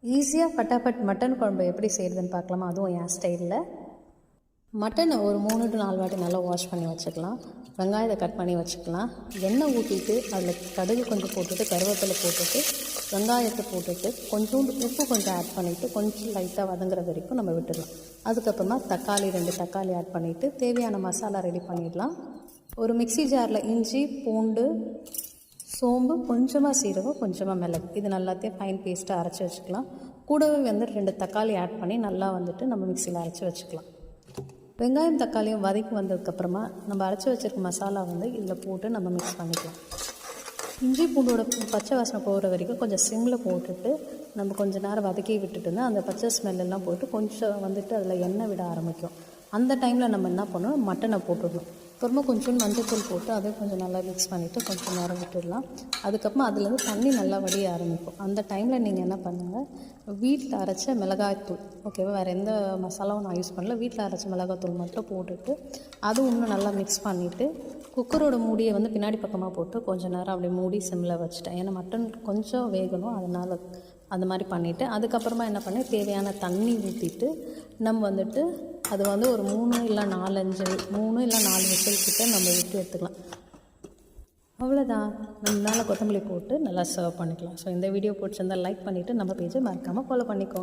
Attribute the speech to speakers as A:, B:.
A: ஈஸியாக ஃபட்டாஃபட் மட்டன் குழம்பு எப்படி செய்கிறதுன்னு பார்க்கலாமா? அதுவும் என் ஸ்டைலில். மட்டனை ஒரு 3 to 4 வாட்டி நல்லா வாஷ் பண்ணி வச்சுக்கலாம். வெங்காயத்தை கட் பண்ணி வச்சுக்கலாம். எண்ணெய் ஊற்றிட்டு அதில் கடுகு கொஞ்சம் போட்டுட்டு, கருவேப்பிலை போட்டுட்டு, வெங்காயத்தை போட்டுட்டு, கொஞ்சோண்டு உப்பு கொஞ்சம் ஆட் பண்ணிவிட்டு, கொஞ்சம் லைட்டாக வதங்குற வரைக்கும் நம்ம விட்டுடலாம். அதுக்கப்புறமா 2 தக்காளி ஆட் பண்ணிவிட்டு தேவையான மசாலா ரெடி பண்ணிடலாம். ஒரு மிக்ஸி ஜாரில் இஞ்சி, பூண்டு, சோம்பு, கொஞ்சமாக சீரகம், கொஞ்சமாக மிளகு, இது நல்லாத்தையும் ஃபைன் பேஸ்ட்டாக அரைச்சி வச்சுக்கலாம். கூடவே 2 தக்காளி ஆட் பண்ணி நல்லா நம்ம மிக்சியில் அரைச்சி வச்சுக்கலாம். வெங்காயம் தக்காளியும் வதக்கி வந்ததுக்கப்புறமா நம்ம அரைச்சி வச்சுருக்க மசாலா இதில் போட்டு நம்ம மிக்ஸ் பண்ணிக்கலாம். இஞ்சி பூண்டோட பச்சை வாசனை போகிற வரைக்கும் கொஞ்சம் சிம்மில் போட்டுட்டு நம்ம கொஞ்சம் நேரம் வதக்கி விட்டுட்டு அந்த பச்சை ஸ்மெல்லாம் போட்டு கொஞ்சம் அதில் எண்ணெய் விட ஆரம்பிக்கும். அந்த டைமில் நம்ம என்ன பண்ணணும், மட்டனை போட்டுடணும். அப்புறமா கொஞ்சம் மஞ்சள்தூள் போட்டு அதை கொஞ்சம் நல்லா மிக்ஸ் பண்ணிவிட்டு கொஞ்சம் நேரம் விட்டுடலாம். அதுக்கப்புறமா அதுலேருந்து தண்ணி நல்லா வடிய ஆரம்பிக்கும். அந்த டைமில் நீங்கள் என்ன பண்ணுங்கள், வீட்டில் அரைச்ச மிளகாய்த்தூள், ஓகேவா, வேறு எந்த மசாலாவும் நான் யூஸ் பண்ணல, வீட்டில் அரைச்ச மிளகாய்த்தூள் மட்டும் போட்டுட்டு அது இன்னும் நல்லா மிக்ஸ் பண்ணிவிட்டு குக்கரோட மூடியை பின்னாடி பக்கமாக போட்டு கொஞ்சம் நேரம் அப்படியே மூடி சிம்மில் வச்சுட்டேன். ஏன்னா மட்டன் கொஞ்சம் வேகணும், அதனால் அந்த மாதிரி பண்ணிவிட்டு அதுக்கப்புறமா என்ன பண்ணேன், தேவையான தண்ணி ஊற்றிட்டு நம்ம அது ஒரு 3 இல்லை 4 விசில் கிட்ட நம்ம விட்டு எடுத்துக்கலாம். அவ்வளோதான், நம்ம மேலே கொத்தமல்லி போட்டு நல்லா சர்வ் பண்ணிக்கலாம். ஸோ இந்த வீடியோ பிடிச்சிருந்தால் லைக் பண்ணிவிட்டு நம்ம பேஜை மறக்காமல் ஃபாலோ பண்ணிக்கோங்க.